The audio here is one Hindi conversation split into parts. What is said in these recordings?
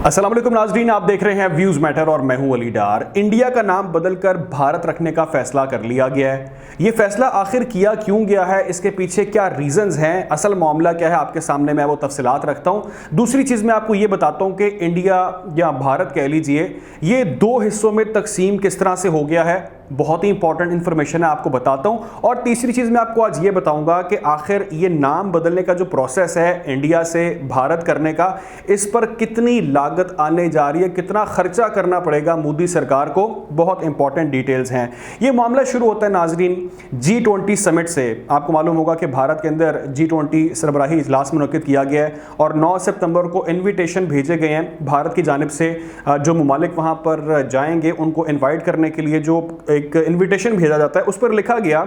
अस्सलाम वालेकुम नाज़रीन, आप देख रहे हैं व्यूज़ मैटर और मैं हूं अली डार। इंडिया का नाम बदलकर भारत रखने का फैसला कर लिया गया है। ये फैसला आखिर किया क्यों गया है, इसके पीछे क्या रीजंस हैं, असल मामला क्या है, आपके सामने मैं वो तफसीलात रखता हूं। दूसरी चीज़ मैं आपको ये बताता हूं कि इंडिया या भारत कह लीजिए, ये दो हिस्सों में तकसीम किस तरह से हो गया है, बहुत ही इंपॉर्टेंट इंफॉर्मेशन है, आपको बताता हूं। और तीसरी चीज़ मैं आपको आज ये बताऊंगा कि आखिर ये नाम बदलने का जो प्रोसेस है इंडिया से भारत करने का, इस पर कितनी लागत आने जा रही है, कितना खर्चा करना पड़ेगा मोदी सरकार को, बहुत इंपॉर्टेंट डिटेल्स हैं। ये मामला शुरू होता है नाजरीन G20 समिट से। आपको मालूम होगा कि भारत के अंदर G20 सरबराही इजलास मुनक्किद किया गया है और 9 सितंबर को इन्विटेशन भेजे गए हैं भारत की जानिब से। जो ममालिक वहाँ पर जाएंगे उनको इन्वाइट करने के लिए जो एक इन्विटेशन भेजा जाता है, उस पर लिखा गया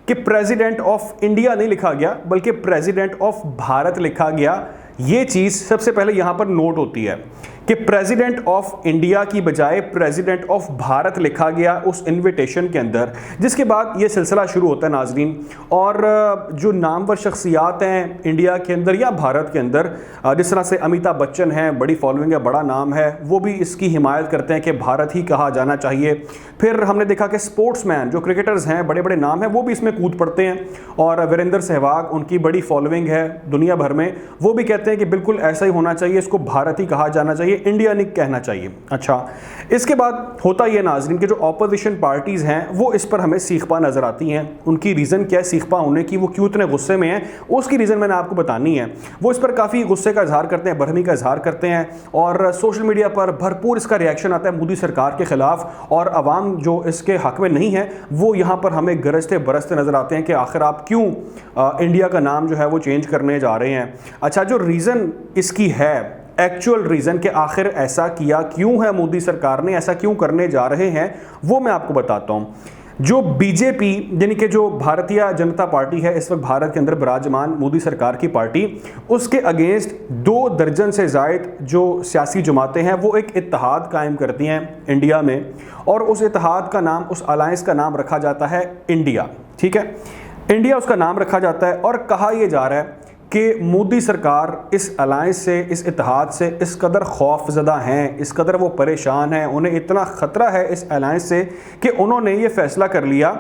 कि प्रेसिडेंट ऑफ इंडिया नहीं लिखा गया, बल्कि प्रेसिडेंट ऑफ भारत लिखा गया। ये चीज़ सबसे पहले यहाँ पर नोट होती है कि प्रेसिडेंट ऑफ इंडिया की बजाय प्रेसिडेंट ऑफ भारत लिखा गया उस इनविटेशन के अंदर, जिसके बाद ये सिलसिला शुरू होता है नाजरीन। और जो नामवर शख्सियात हैं इंडिया के अंदर या भारत के अंदर, जिस तरह से अमिताभ बच्चन हैं, बड़ी फॉलोइंग है, बड़ा नाम है, वो भी इसकी हिमायत करते हैं कि भारत ही कहा जाना चाहिए। फिर हमने देखा कि स्पोर्ट्समैन जो क्रिकेटर्स हैं, बड़े बड़े नाम हैं, वो भी इसमें कूद पड़ते हैं। और वीरेंद्र सहवाग, उनकी बड़ी फॉलोइंग है दुनिया भर में, वो भी कहते हैं कि बिल्कुल ऐसा ही होना चाहिए, इसको भारत ही कहा जाना चाहिए, इंडिया नहीं कहना चाहिए। अच्छा, इसके बाद होता यह नाजरीन कि जो ऑपोजिशन पार्टीज़ हैं वो इस पर हमें सीखपा नज़र आती हैं। उनकी रीज़न क्या है सीखपा होने की, वो क्यों इतने गुस्से में हैं, उसकी रीज़न मैंने आपको बतानी है। वो इस पर काफ़ी गुस्से का इजहार करते हैं, बरहमी का इजहार करते हैं और सोशल मीडिया पर भरपूर इसका रिएक्शन आता है मोदी सरकार के ख़िलाफ़। और आवाम जो इसके हक़ में नहीं है वो यहाँ पर हमें गरजते बरसते नज़र आते हैं कि आखिर आप क्यों इंडिया का नाम जो है वो चेंज करने जा रहे हैं। अच्छा, जो रीज़न इसकी है, एक्चुअल रीज़न कि आखिर ऐसा किया क्यों है, मोदी सरकार ने ऐसा क्यों करने जा रहे हैं, वो मैं आपको बताता हूँ। जो बीजेपी यानी कि जो भारतीय जनता पार्टी है इस वक्त भारत के अंदर विराजमान मोदी सरकार की पार्टी, उसके अगेंस्ट 2 दर्जन से ज़ायद जो सियासी जमातें हैं वो एक इत्तेहाद कायम करती हैं इंडिया में, और उस इत्तेहाद का नाम, उस अलायंस का नाम रखा जाता है इंडिया। ठीक है, इंडिया उसका नाम रखा जाता है। और कहा यह जा रहा है कि मोदी सरकार इस अलायंस से, इस इत्तेहाद से इस कदर खौफज़दा हैं, इस कदर वो परेशान हैं, उन्हें इतना ख़तरा है इस अलायंस से कि उन्होंने ये फ़ैसला कर लिया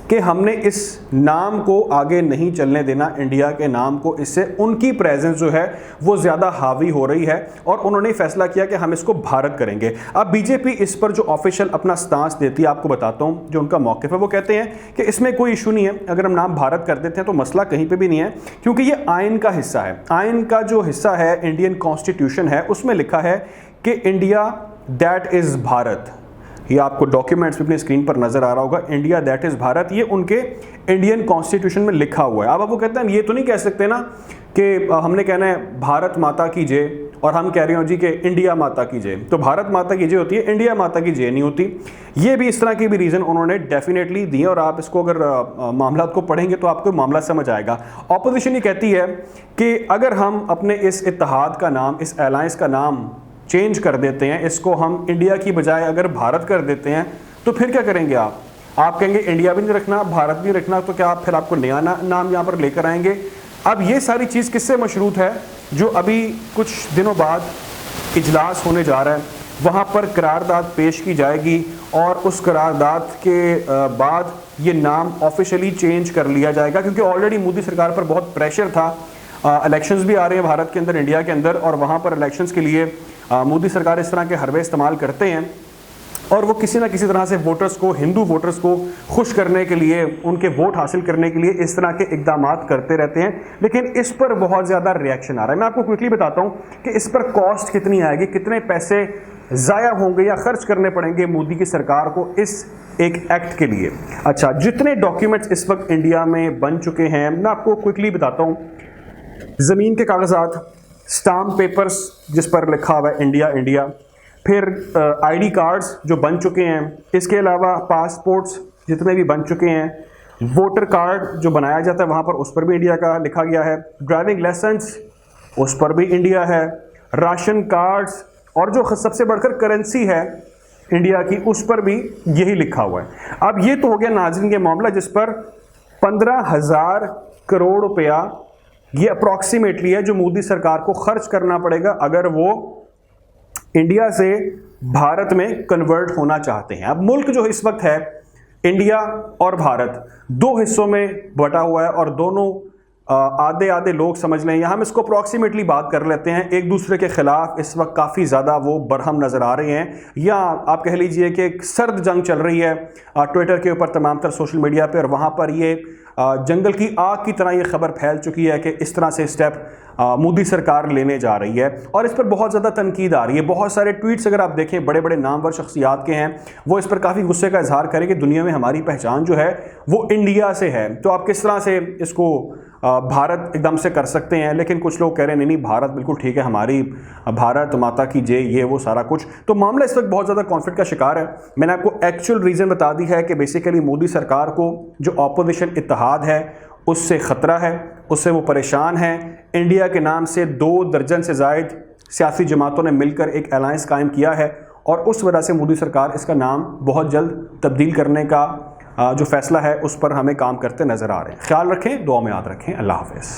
कि हमने इस नाम को आगे नहीं चलने देना, इंडिया के नाम को। इससे उनकी प्रेजेंस जो है वो ज़्यादा हावी हो रही है और उन्होंने फैसला किया कि हम इसको भारत करेंगे। अब बीजेपी इस पर जो ऑफिशियल अपना स्टांस देती है, आपको बताता हूँ जो उनका मौक़िफ़ है। वो कहते हैं कि इसमें कोई इशू नहीं है, अगर हम नाम भारत कर देते हैं तो मसला कहीं पर भी नहीं है, क्योंकि ये आइन का हिस्सा है। आइन का जो हिस्सा है, इंडियन कॉन्स्टिट्यूशन है, उसमें लिखा है कि इंडिया दैट इज़ भारत। ये आपको डॉक्यूमेंट्स भी अपनी स्क्रीन पर नजर आ रहा होगा, इंडिया दैट इज भारत, ये उनके इंडियन कॉन्स्टिट्यूशन में लिखा हुआ है। अब वो कहते हैं हम ये तो नहीं कह सकते ना कि हमने कहना है भारत माता की जय और हम कह रहे हो जी कि इंडिया माता की जय, तो भारत माता की जय होती है, इंडिया माता की जय नहीं होती। ये भी इस तरह की भी रीज़न उन्होंने डेफिनेटली दिए और आप इसको अगर मामला को पढ़ेंगे तो आपको मामला समझ आएगा। ऑपोजिशन ये कहती है कि अगर हम अपने इस इत्तेहाद का नाम, इस अलायंस का नाम चेंज कर देते हैं, इसको हम इंडिया की बजाय अगर भारत कर देते हैं, तो फिर क्या करेंगे आप कहेंगे इंडिया भी नहीं रखना, भारत भी रखना, तो क्या आप फिर आपको नया नाम यहाँ पर लेकर आएंगे। अब ये सारी चीज़ किससे मशरूत है, जो अभी कुछ दिनों बाद इजलास होने जा रहा है, वहाँ पर करारदाद पेश की जाएगी और उस करारदाद के बाद ये नाम ऑफिशियली चेंज कर लिया जाएगा, क्योंकि ऑलरेडी मोदी सरकार पर बहुत प्रेशर था। इलेक्शंस भी आ रहे हैं भारत के अंदर, इंडिया के अंदर, और वहाँ पर इलेक्शंस के लिए मोदी सरकार इस तरह के हरबे इस्तेमाल करते हैं और वो किसी ना किसी तरह से वोटर्स को, हिंदू वोटर्स को खुश करने के लिए, उनके वोट हासिल करने के लिए इस तरह के इकदाम करते रहते हैं। लेकिन इस पर बहुत ज़्यादा रिएक्शन आ रहा है। मैं आपको क्विकली बताता हूँ कि इस पर कॉस्ट कितनी आएगी, कितने पैसे ज़ाया होंगे या खर्च करने पड़ेंगे मोदी की सरकार को इस एक एक्ट के लिए। अच्छा, जितने डॉक्यूमेंट्स इस वक्त इंडिया में बन चुके हैं मैं आपको क्विकली बताता हूँ। ज़मीन के कागजात, स्टाम्प पेपर्स जिस पर लिखा हुआ है इंडिया इंडिया, फिर आईडी कार्ड्स जो बन चुके हैं, इसके अलावा पासपोर्ट्स जितने भी बन चुके हैं, वोटर कार्ड जो बनाया जाता है वहाँ पर उस पर भी इंडिया का लिखा गया है, ड्राइविंग लाइसेंस उस पर भी इंडिया है, राशन कार्ड्स और जो सबसे बढ़कर करेंसी है इंडिया की उस पर भी यही लिखा हुआ है। अब ये तो हो गया नाज़रीन के मामला जिस पर 15,000 करोड़ रुपया ये अप्रॉक्सीमेटली है जो मोदी सरकार को खर्च करना पड़ेगा अगर वो इंडिया से भारत में कन्वर्ट होना चाहते हैं। अब मुल्क जो इस वक्त है, इंडिया और भारत, दो हिस्सों में बटा हुआ है और दोनों आधे आधे लोग समझ लें, या हम इसको अप्रॉक्सीमेटली बात कर लेते हैं, एक दूसरे के खिलाफ इस वक्त काफ़ी ज़्यादा वो बरहम नज़र आ रहे हैं, या आप कह लीजिए कि एक सर्द जंग चल रही है ट्विटर के ऊपर, तमाम तर सोशल मीडिया पे, और वहाँ पर ये जंगल की आग की तरह ये खबर फैल चुकी है कि इस तरह से स्टेप मोदी सरकार लेने जा रही है, और इस पर बहुत ज़्यादा तनकीद आ रही है। बहुत सारे ट्वीट्स अगर आप देखें बड़े बड़े नामवर शख्सियात के हैं, वो इस पर काफ़ी गुस्से का इजहार करें कि दुनिया में हमारी पहचान जो है वो इंडिया से है, तो आप किस तरह से इसको भारत एकदम से कर सकते हैं। लेकिन कुछ लोग कह रहे हैं नहीं भारत बिल्कुल ठीक है, हमारी भारत माता की जय, ये वो सारा कुछ। तो मामला इस वक्त बहुत ज़्यादा कॉन्फ्लिक्ट का शिकार है। मैंने आपको एक्चुअल रीज़न बता दी है कि बेसिकली मोदी सरकार को जो अपोजिशन इत्तेहाद है उससे ख़तरा है, उससे वो परेशान हैं। इंडिया के नाम से 2 दर्जन से ज़ायद सियासी जमातों ने मिलकर एक अलायंस कायम किया है, और उस वजह से मोदी सरकार इसका नाम बहुत जल्द तब्दील करने का जो फैसला है उस पर हमें काम करते नज़र आ रहे हैं। ख्याल रखें, दुआ में याद रखें। अल्लाह हाफ़िज़।